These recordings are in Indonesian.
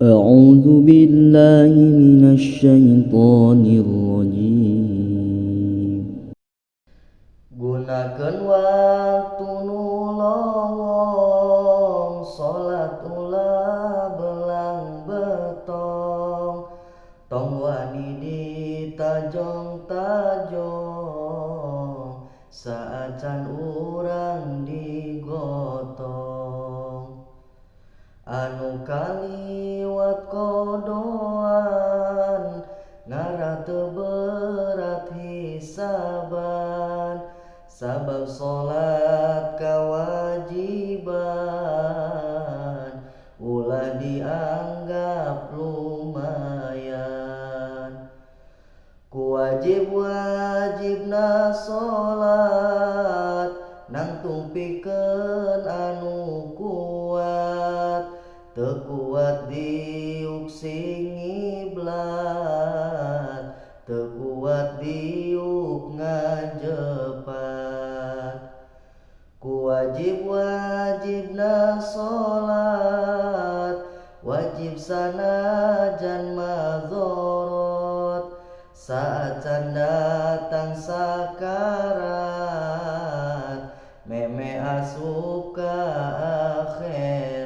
أعوذ بالله من الشيطان الرجيم. Gunakeun waktu nu lowong, salat ulah belang betong, tong wani ditajong-tajong, saacan urang digotong. Anu kaliwat kodoan, ngara teu berat hisaban, sabab salat kawajiban, ulah dianggap lumayan. Ku wajib-wajibna salat, nang tumpikeun anu kuat, teu kuat diuk sing ngiblat, teu kuat diuk ngajepat. Ku wajib-wajibna salat, wajib sanajan madzorot, saacan datang sakarat, meme asup ka akhirat.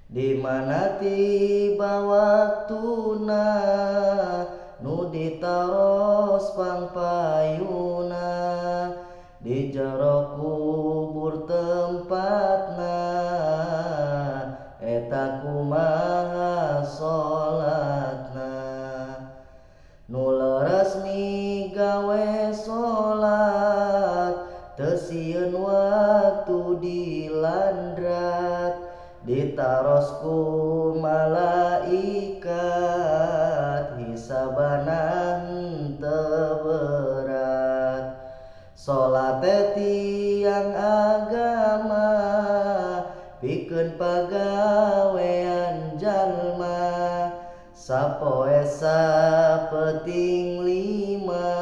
Di mana tiba waktuna, nu ditaros pangpayuna, di jero kubur tempatna, eta kumaha salatna. Nu leres migawe salat, teu sieun waktu dilandrat, ditaros ku malaikat, hisabana henteu berat. Salat teh tiang agama, pikeun pagawean jalma, sapoe sapeting lima,